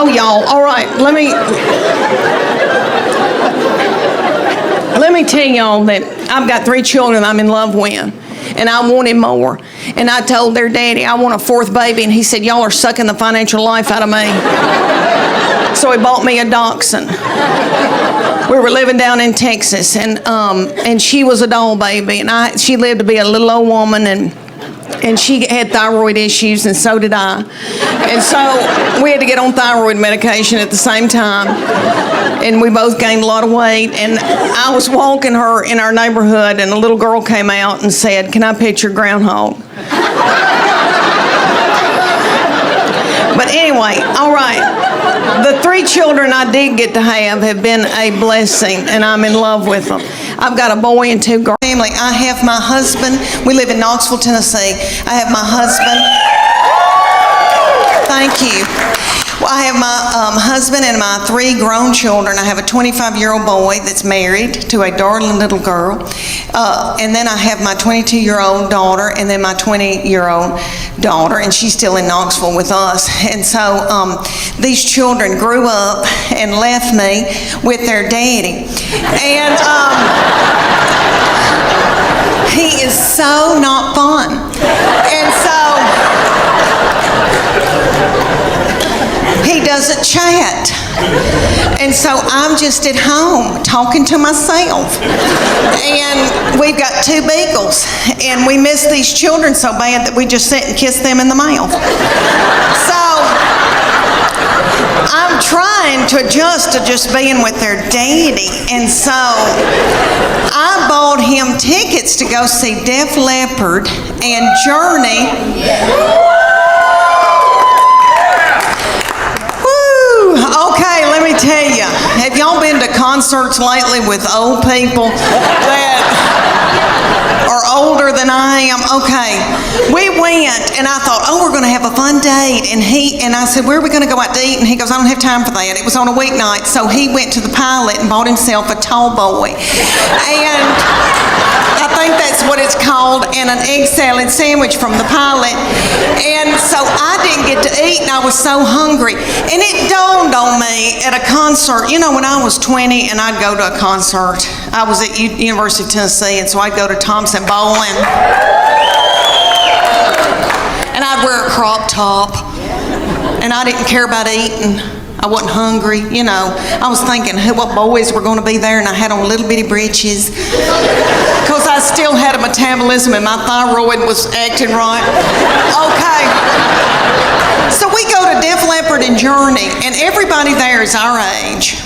Oh, y'all, all right, let me tell y'all that I've got 3 children I'm in love with, and I wanted more. And I told their daddy I want a 4th baby, and he said, y'all are sucking the financial life out of me. So he bought me a dachshund. We were living down in Texas, and she was a doll baby, and she lived to be a little old woman, and she had thyroid issues, and so did I. And so we had to get on thyroid medication at the same time, and we both gained a lot of weight. And I was walking her in our neighborhood, and a little girl came out and said, "Can I pet your groundhog?" But anyway, all right. The 3 children I did get to have been a blessing, and I'm in love with them. I've got a boy and 2 girls. Family, I have my husband. We live in Knoxville, Tennessee. I have my husband. Thank you. Well, I have my husband and my 3 grown children. I have a 25-year-old boy that's married to a darling little girl. And then I have my 22-year-old daughter, and then my 20-year-old daughter, and she's still in Knoxville with us. And so these children grew up and left me with their daddy. And he is so not fun. And so he doesn't chat. And so I'm just at home talking to myself. And we've got 2 beagles. And we miss these children so bad that we just sit and kiss them in the mouth. So I'm trying to adjust to just being with their daddy. And so I bought him tickets to go see Def Leppard and Journey. Okay, let me tell you, have y'all been to concerts lately with old people that are older than I am? Okay, we went, and I thought, oh, we're going to have a fun date, and I said, where are we going to go out to eat? And he goes, I don't have time for that. It was on a weeknight, so he went to the Pilot and bought himself a tall boy, and I think that's what it's called, and an egg salad sandwich from the Pilot. And so I didn't get to eat, and I was so hungry. And it dawned on me at a concert. You know, when I was 20 and I'd go to a concert, I was at University of Tennessee, and so I'd go to Thompson Bowling. And I'd wear a crop top, and I didn't care about eating. I wasn't hungry, you know. I was thinking what boys were going to be there, and I had on little bitty britches because I still had a metabolism and my thyroid was acting right. Okay. So we go to Def Leppard and Journey, and everybody there is our age.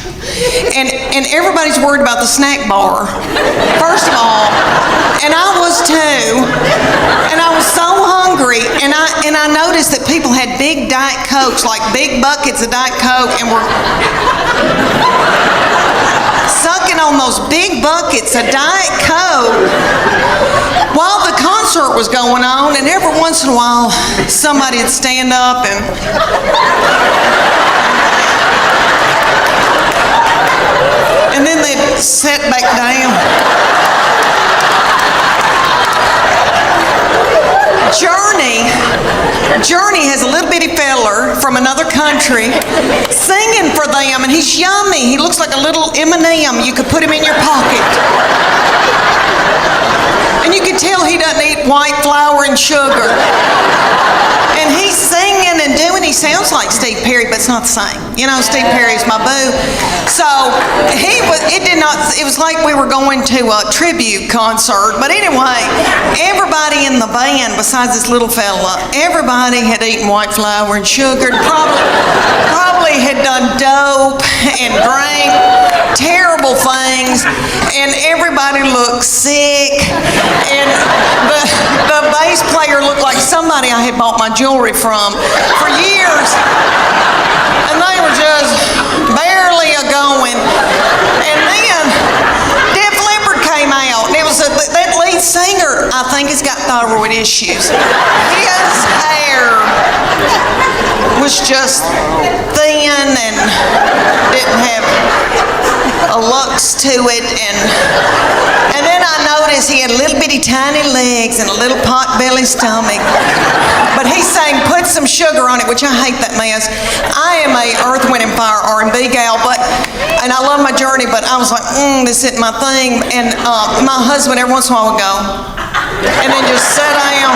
And everybody's worried about the snack bar, first of all. And I was too. And I was so hungry. And I noticed that people had big Diet Cokes, like big buckets of Diet Coke, and were sucking on those big buckets of Diet Coke while the concert was going on. And every once in a while, somebody would stand up and then they'd sit back down. Journey has a little bitty feller from another country singing for them, and he's yummy. He looks like a little M&M. You could put him in your pocket. And you can tell he doesn't eat white flour and sugar. And he's singing and doing, he sounds like Steve Perry, but it's not the same. You know, Steve Perry's my boo. So it was like we were going to a tribute concert. But anyway, everybody in the band, besides this little fella, everybody had eaten white flour and sugar, and probably had done dope and drank terrible things, and everybody looked sick. And the bass player looked like somebody I had bought my jewelry from for years. And they were just barely a-going. And then Def Leppard came out. And it was that lead singer, I think, has got thyroid issues. His hair was just thin and didn't have a lux to it, and then I noticed he had little bitty tiny legs and a little pot belly stomach. But he sang "Put Some Sugar on It," which I hate that mess. I am a Earth, R&B gal, and I love my journey, but I was like, this isn't my thing. And my husband every once in a while would go, and then just sit down,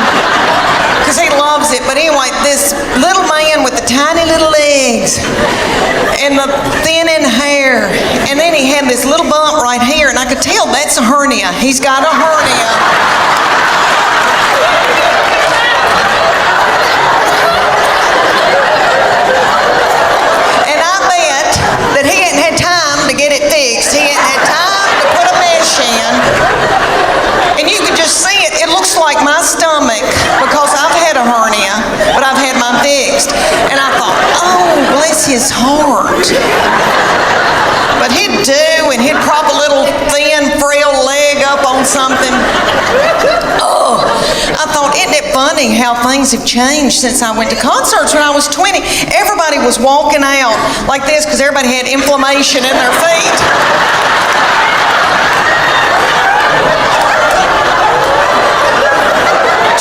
because he loves it. But anyway, this little man with the tiny little legs and the thinning hair, and then he had this little bump right here, and I could tell that's a hernia. He's got a hernia. That he hadn't had time to get it fixed. He hadn't had time to put a mesh in. And you could just see it. It looks like my stomach, because I've had a hernia, but I've had mine fixed. And I thought, oh, bless his heart. But he'd do, and he'd prop a little thin, frail leg up on something. Oh, I thought, isn't it funny how things have changed since I went to concerts when I was 20? Everybody was walking out like this because everybody had inflammation in their feet.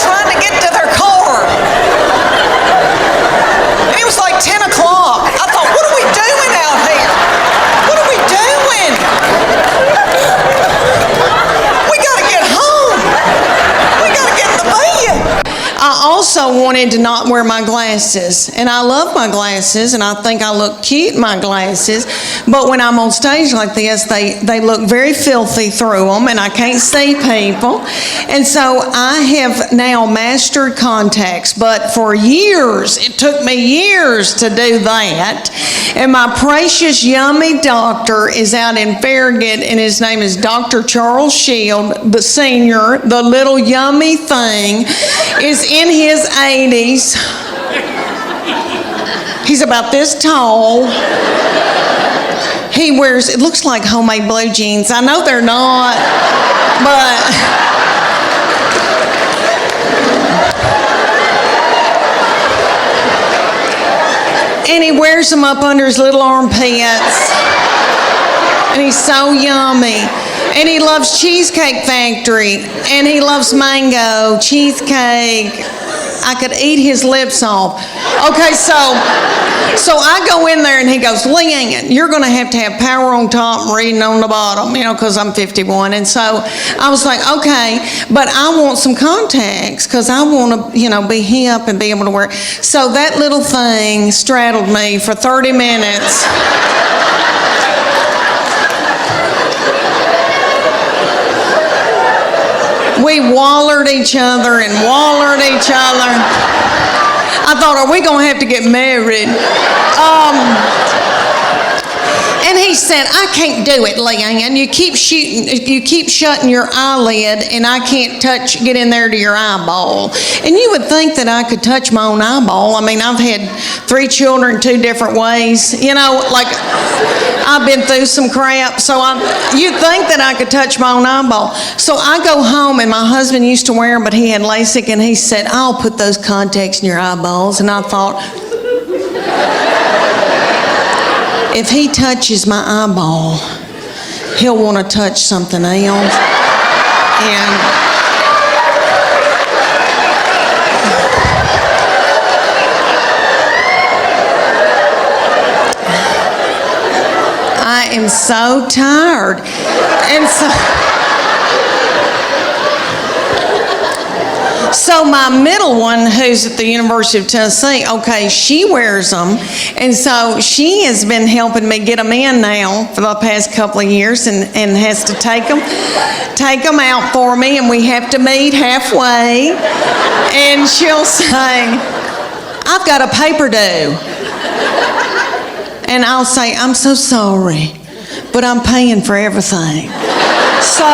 Trying to get to their car. And it was like 10 o'clock. I thought, what are we doing out here? What are we doing? We gotta get home. We gotta get in the bed. I also wanted to not wear my glasses, and I love my glasses, and I think I look cute in my glasses, but when I'm on stage like this, they look very filthy through them, and I can't see people, and so I have now mastered contacts, but for years, it took me years to do that, and my precious, yummy doctor is out in Farragut, and his name is Dr. Charles Shield, the senior, the little yummy thing, is in his 80s. He's about this tall. He wears, it looks like homemade blue jeans. I know they're not, but and he wears them up under his little armpits. And he's so yummy. And he loves Cheesecake Factory, and he loves mango, cheesecake. I could eat his lips off. Okay, so I go in there, and he goes, Leanne, you're going to have power on top and reading on the bottom, because I'm 51. And so I was like, okay, but I want some contacts because I want to, be hip and be able to wear. So that little thing straddled me for 30 minutes. We wallered each other and wallered each other. I thought, are we going to have to get married? And he said, I can't do it, Leanne. You keep shutting your eyelid, and I can't get in there to your eyeball. And you would think that I could touch my own eyeball. I mean, I've had 3 children 2 different ways. Like I've been through some crap. So you'd think that I could touch my own eyeball. So I go home, and my husband used to wear them, but he had LASIK, and he said, I'll put those contacts in your eyeballs. And I thought, if he touches my eyeball, he'll want to touch something else. And I am so tired. And so my middle one, who's at the University of Tennessee, okay, she wears them. And so she has been helping me get them in now for the past couple of years, and has to take them out for me, and we have to meet halfway. And she'll say, I've got a paper due. And I'll say, I'm so sorry, but I'm paying for everything. So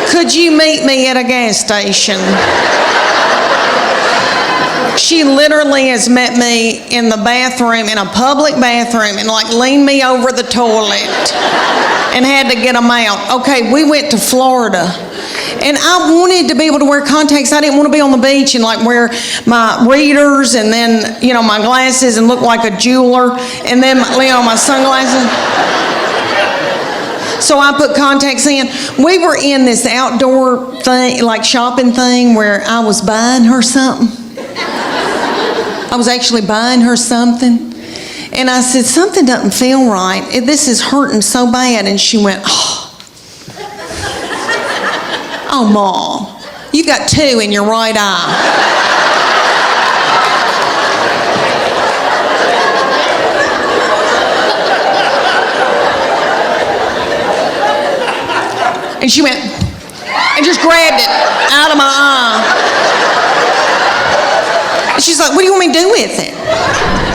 could you meet me at a gas station? She literally has met me in the bathroom, in a public bathroom, and leaned me over the toilet and had to get them out. Okay, we went to Florida, and I wanted to be able to wear contacts. I didn't want to be on the beach and wear my readers and then, my glasses and look like a jeweler, and then, my sunglasses. So I put contacts in. We were in this outdoor thing, shopping thing, where I was buying her something. I was actually buying her something. And I said, something doesn't feel right. This is hurting so bad. And she went, oh, Mom, you got 2 in your right eye. And she went and just grabbed it out of my eye. And she's like, what do you want me to do with it?